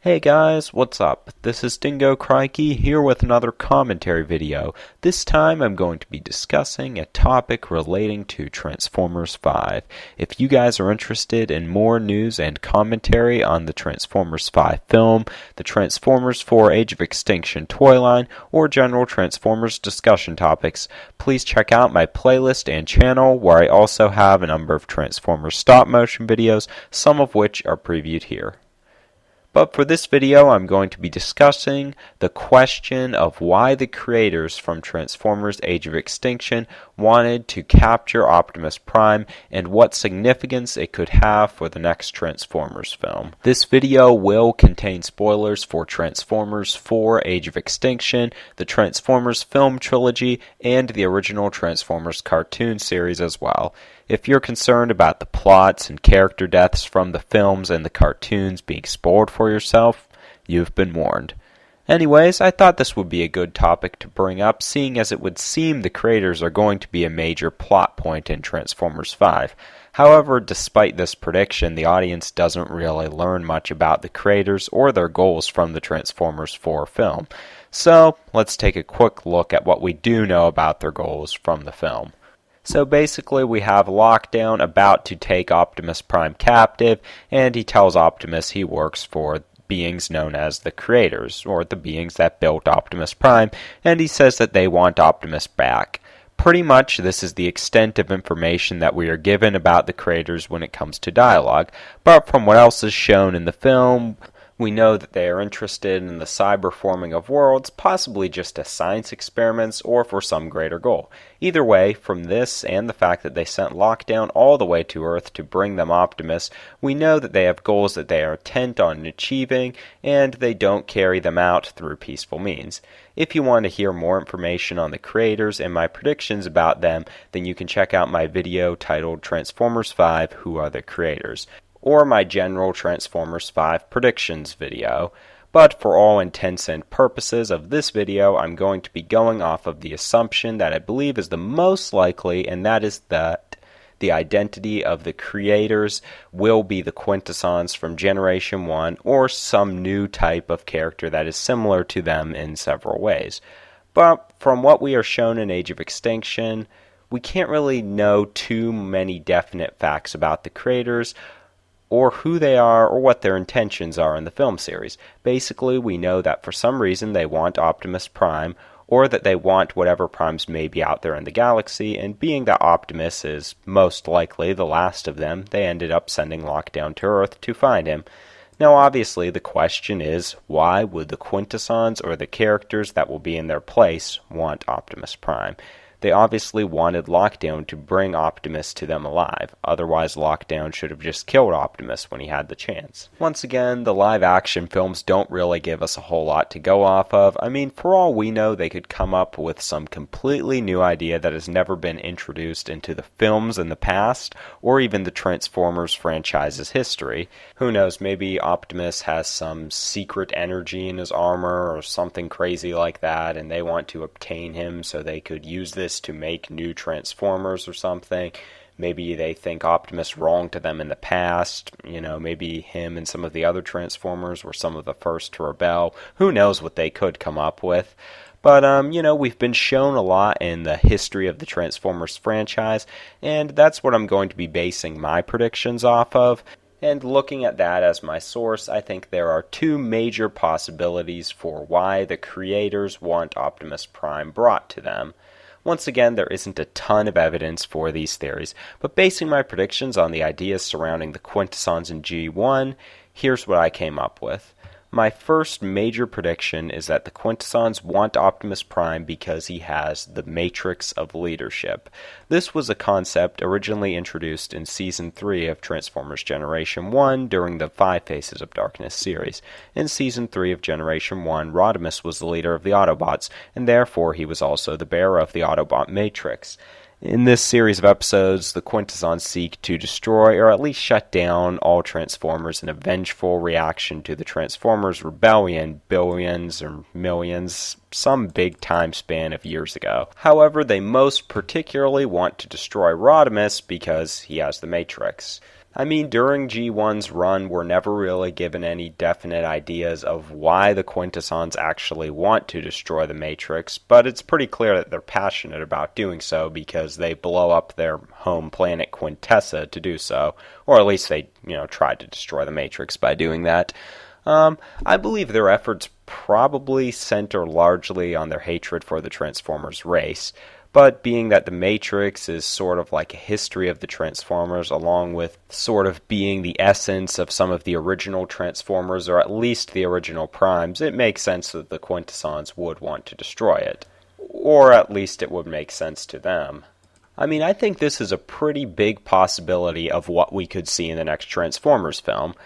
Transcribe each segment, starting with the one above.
Hey guys, what's up? This is Dingo Crikey here with another commentary video. This time I'm going to be discussing a topic relating to Transformers 5. If you guys are interested in more news and commentary on the Transformers 5 film, the Transformers 4 Age of Extinction toy line, or general Transformers discussion topics, please check out my playlist and channel where I also have a number of Transformers stop motion videos, some of which are previewed here. But for this video, I'm going to be discussing the question of why the creators from Transformers Age of Extinction wanted to capture Optimus Prime and what significance it could have for the next Transformers film. This video will contain spoilers for Transformers 4 Age of Extinction, the Transformers film trilogy, and the original Transformers cartoon series as well. If you're concerned about the plots and character deaths from the films and the cartoons being spoiled for yourself, you've been warned. Anyways, I thought this would be a good topic to bring up, seeing as it would seem the creators are going to be a major plot point in Transformers 5. However, despite this prediction, the audience doesn't really learn much about the creators or their goals from the Transformers 4 film. So, let's take a quick look at what we do know about their goals from the film. So basically we have Lockdown about to take Optimus Prime captive, and he tells Optimus he works for beings known as the creators, or the beings that built Optimus Prime, and he says that they want Optimus back. Pretty much this is the extent of information that we are given about the creators when it comes to dialogue, but from what else is shown in the film, we know that they are interested in the cyberforming of worlds, possibly just as science experiments or for some greater goal. Either way, from this and the fact that they sent Lockdown all the way to Earth to bring them Optimus, we know that they have goals that they are intent on achieving, and they don't carry them out through peaceful means. If you want to hear more information on the creators and my predictions about them, then you can check out my video titled Transformers 5 Who Are the Creators? Or my general Transformers 5 predictions video. But for all intents and purposes of this video, I'm going to be going off of the assumption that I believe is the most likely, and that is that the identity of the creators will be the Quintessons from Generation 1 or some new type of character that is similar to them in several ways. But from what we are shown in Age of Extinction, we can't really know too many definite facts about the creators, or who they are, or what their intentions are in the film series. Basically, we know that for some reason they want Optimus Prime, or that they want whatever primes may be out there in the galaxy, and being that Optimus is most likely the last of them, they ended up sending Lockdown to Earth to find him. Now obviously the question is, why would the Quintessons or the characters that will be in their place want Optimus Prime? They obviously wanted Lockdown to bring Optimus to them alive, otherwise Lockdown should have just killed Optimus when he had the chance. Once again, the live-action films don't really give us a whole lot to go off of. I mean, for all we know, they could come up with some completely new idea that has never been introduced into the films in the past, or even the Transformers franchise's history. Who knows, maybe Optimus has some secret energy in his armor, or something crazy like that, and they want to obtain him so they could use this to make new Transformers or something. Maybe they think Optimus wronged to them in the past. You know, maybe him and some of the other Transformers were some of the first to rebel. Who knows what they could come up with. But, you know, we've been shown a lot in the history of the Transformers franchise, and that's what I'm going to be basing my predictions off of. And looking at that as my source, I think there are two major possibilities for why the creators want Optimus Prime brought to them. Once again, there isn't a ton of evidence for these theories, but basing my predictions on the ideas surrounding the Quintessons in G1, here's what I came up with. My first major prediction is that the Quintessons want Optimus Prime because he has the Matrix of Leadership. This was a concept originally introduced in Season 3 of Transformers Generation 1 during the 5 Faces of Darkness series. In Season 3 of Generation 1, Rodimus was the leader of the Autobots, and therefore he was also the bearer of the Autobot Matrix. In this series of episodes, the Quintessons seek to destroy or at least shut down all Transformers in a vengeful reaction to the Transformers rebellion billions or millions, some big time span of years ago. However, they most particularly want to destroy Rodimus because he has the Matrix. I mean, during G1's run, we're never really given any definite ideas of why the Quintessons actually want to destroy the Matrix, but it's pretty clear that they're passionate about doing so because they blow up their home planet Quintessa to do so, or at least they, tried to destroy the Matrix by doing that. I believe their efforts probably center largely on their hatred for the Transformers race. But being that the Matrix is sort of like a history of the Transformers, along with sort of being the essence of some of the original Transformers, or at least the original Primes, it makes sense that the Quintessons would want to destroy it. Or at least it would make sense to them. I mean, I think this is a pretty big possibility of what we could see in the next Transformers film.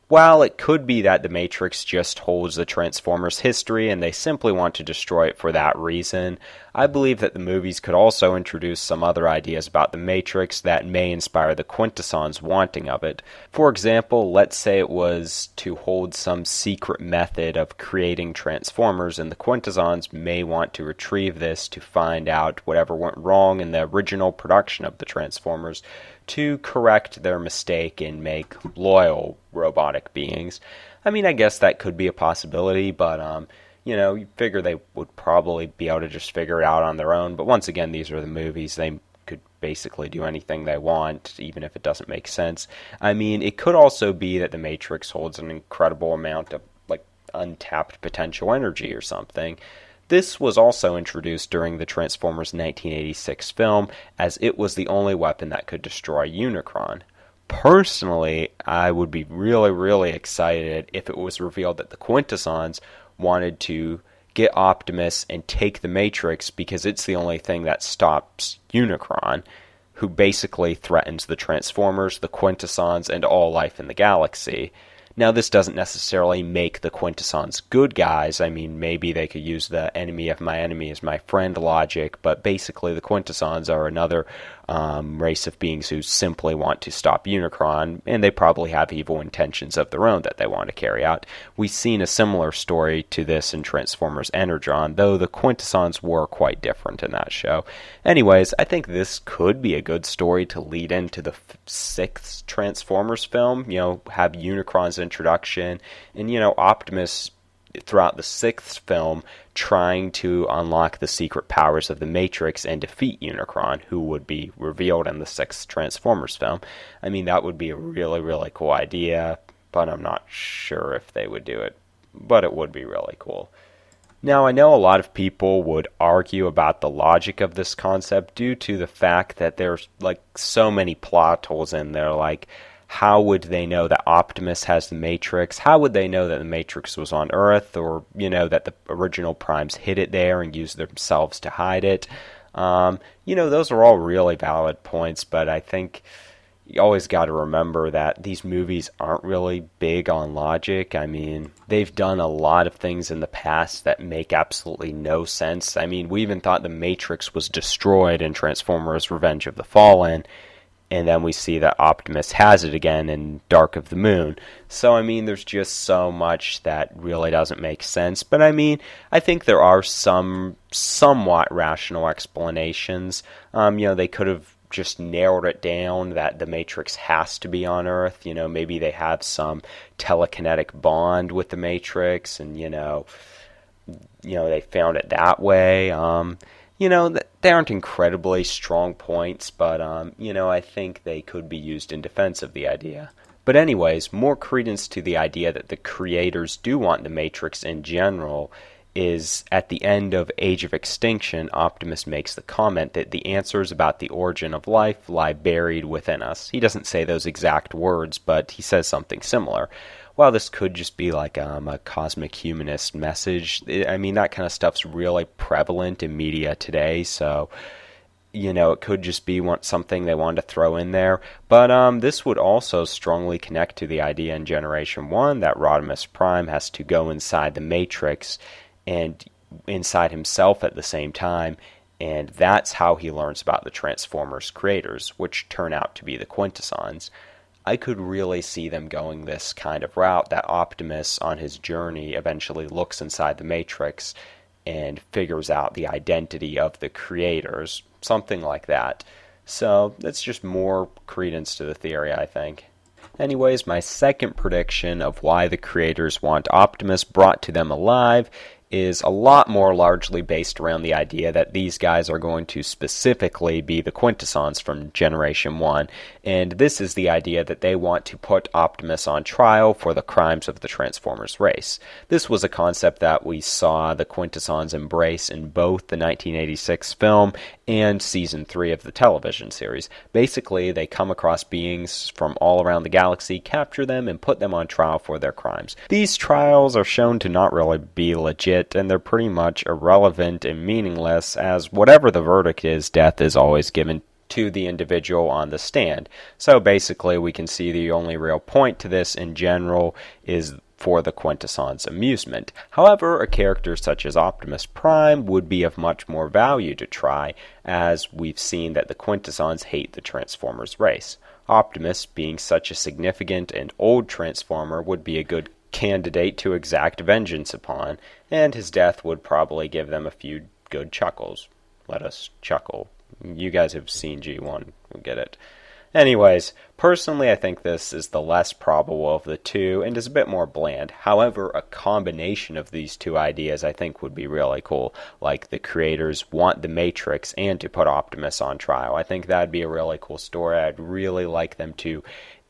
While it could be that the Matrix just holds the Transformers' history and they simply want to destroy it for that reason, I believe that the movies could also introduce some other ideas about the Matrix that may inspire the Quintessons wanting of it. For example, let's say it was to hold some secret method of creating Transformers, and the Quintessons may want to retrieve this to find out whatever went wrong in the original production of the Transformers, to correct their mistake and make loyal robotic beings. I mean, I guess that could be a possibility, but, you figure they would probably be able to just figure it out on their own. But once again, these are the movies. They could basically do anything they want, even if it doesn't make sense. I mean, it could also be that the Matrix holds an incredible amount of, untapped potential energy or something. This was also introduced during the Transformers 1986 film, as it was the only weapon that could destroy Unicron. Personally, I would be really, really excited if it was revealed that the Quintessons wanted to get Optimus and take the Matrix because it's the only thing that stops Unicron, who basically threatens the Transformers, the Quintessons, and all life in the galaxy. Now, this doesn't necessarily make the Quintessons good guys. I mean, maybe they could use the enemy of my enemy is my friend logic, but basically the Quintessons are another race of beings who simply want to stop Unicron, and they probably have evil intentions of their own that they want to carry out. We've seen a similar story to this in Transformers Energon, though the Quintessons were quite different in that show. Anyways, I think this could be a good story to lead into the sixth Transformers film, have Unicron's introduction, and, Optimus throughout the sixth film trying to unlock the secret powers of the Matrix and defeat Unicron, who would be revealed in the sixth Transformers film. I mean, that would be a really, really cool idea, but I'm not sure if they would do it. But it would be really cool. Now, I know a lot of people would argue about the logic of this concept due to the fact that there's, so many plot holes in there, how would they know that Optimus has the Matrix? How would they know that the Matrix was on Earth? Or, that the original Primes hid it there and used themselves to hide it? Those are all really valid points, but I think you always got to remember that these movies aren't really big on logic. I mean, they've done a lot of things in the past that make absolutely no sense. I mean, we even thought the Matrix was destroyed in Transformers Revenge of the Fallen, and then we see that Optimus has it again in Dark of the Moon. So, I mean, there's just so much that really doesn't make sense. But, I mean, I think there are some somewhat rational explanations. They could have just narrowed it down that the Matrix has to be on Earth. Maybe they have some telekinetic bond with the Matrix, and, they found it that way. They aren't incredibly strong points, but, I think they could be used in defense of the idea. But anyways, more credence to the idea that the creators do want the Matrix in general is at the end of Age of Extinction, Optimus makes the comment that the answers about the origin of life lie buried within us. He doesn't say those exact words, but he says something similar. While this could just be a cosmic humanist message, I mean, that kind of stuff's really prevalent in media today, so, it could just be something they wanted to throw in there. But this would also strongly connect to the idea in Generation 1 that Optimus Prime has to go inside the Matrix and inside himself at the same time, and that's how he learns about the Transformers creators, which turn out to be the Quintessons. I could really see them going this kind of route, that Optimus on his journey eventually looks inside the Matrix and figures out the identity of the creators, something like that. So that's just more credence to the theory, I think. Anyways, my second prediction of why the creators want Optimus brought to them alive is a lot more largely based around the idea that these guys are going to specifically be the Quintessons from Generation 1, and this is the idea that they want to put Optimus on trial for the crimes of the Transformers race. This was a concept that we saw the Quintessons embrace in both the 1986 film and Season 3 of the television series. Basically, they come across beings from all around the galaxy, capture them, and put them on trial for their crimes. These trials are shown to not really be legit, and they're pretty much irrelevant and meaningless, as whatever the verdict is, death is always given to the individual on the stand. So basically, we can see the only real point to this in general is for the Quintessons' amusement. However, a character such as Optimus Prime would be of much more value to try, as we've seen that the Quintessons hate the Transformers race. Optimus, being such a significant and old Transformer, would be a good candidate to exact vengeance upon, and his death would probably give them a few good chuckles. Let us chuckle. You guys have seen G1, we'll get it. Anyways, personally I think this is the less probable of the two and is a bit more bland. However, a combination of these two ideas I think would be really cool. Like the creators want the Matrix and to put Optimus on trial. I think that'd be a really cool story. I'd really like them to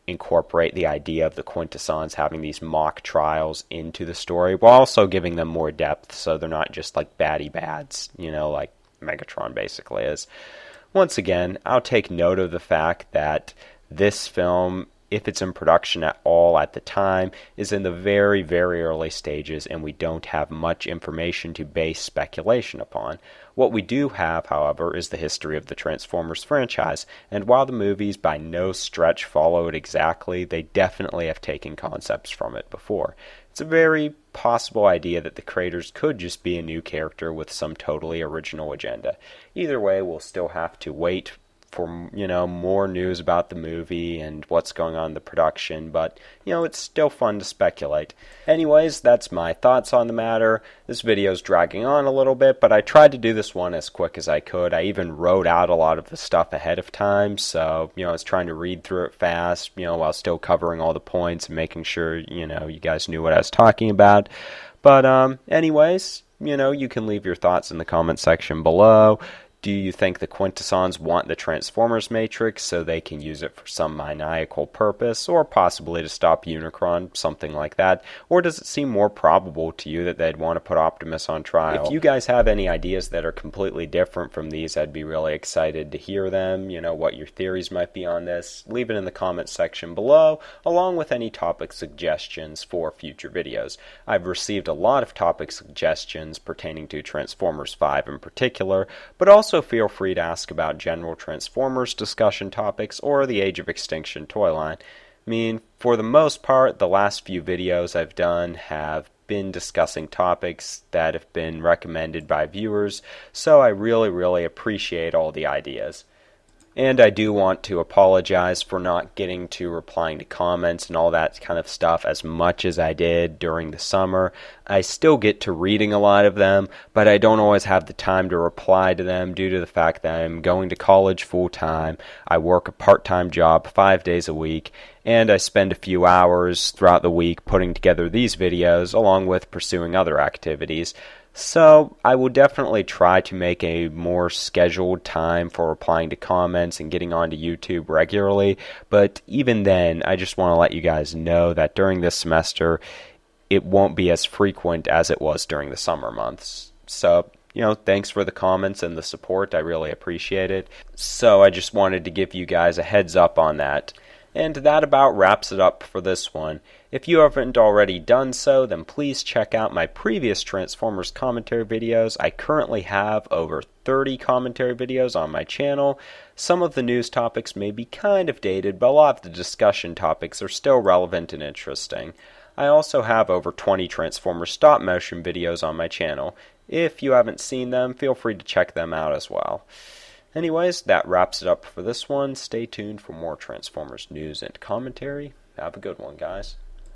incorporate the idea of the Quintessons having these mock trials into the story, while also giving them more depth so they're not just like baddie bads, like Megatron basically is. Once again, I'll take note of the fact that this film, if it's in production at all at the time, is in the very, very early stages, and we don't have much information to base speculation upon. What we do have, however, is the history of the Transformers franchise, and while the movies by no stretch follow it exactly, they definitely have taken concepts from it before. It's a very possible idea that the creators could just be a new character with some totally original agenda. Either way, we'll still have to wait for more news about the movie and what's going on in the production, but it's still fun to speculate. Anyways, that's my thoughts on the matter. This video's dragging on a little bit, but I tried to do this one as quick as I could. I even wrote out a lot of the stuff ahead of time, so I was trying to read through it fast, while still covering all the points and making sure you guys knew what I was talking about. But anyways, you can leave your thoughts in the comment section below. Do you think the Quintessons want the Transformers Matrix so they can use it for some maniacal purpose, or possibly to stop Unicron, something like that? Or does it seem more probable to you that they'd want to put Optimus on trial? If you guys have any ideas that are completely different from these, I'd be really excited to hear them, what your theories might be on this. Leave it in the comment section below, along with any topic suggestions for future videos. I've received a lot of topic suggestions pertaining to Transformers 5 in particular, but also feel free to ask about general Transformers discussion topics or the Age of Extinction toy line. For the most part, the last few videos I've done have been discussing topics that have been recommended by viewers, so I really, really appreciate all the ideas. And I do want to apologize for not getting to replying to comments and all that kind of stuff as much as I did during the summer. I still get to reading a lot of them, but I don't always have the time to reply to them due to the fact that I'm going to college full-time. I work a part-time job 5 days a week, and I spend a few hours throughout the week putting together these videos along with pursuing other activities. So I will definitely try to make a more scheduled time for replying to comments and getting onto YouTube regularly, but even then, I just want to let you guys know that during this semester, it won't be as frequent as it was during the summer months. So, thanks for the comments and the support. I really appreciate it. So I just wanted to give you guys a heads up on that. And that about wraps it up for this one. If you haven't already done so, then please check out my previous Transformers commentary videos. I currently have over 30 commentary videos on my channel. Some of the news topics may be kind of dated, but a lot of the discussion topics are still relevant and interesting. I also have over 20 Transformers stop motion videos on my channel. If you haven't seen them, feel free to check them out as well. Anyways, that wraps it up for this one. Stay tuned for more Transformers news and commentary. Have a good one, guys.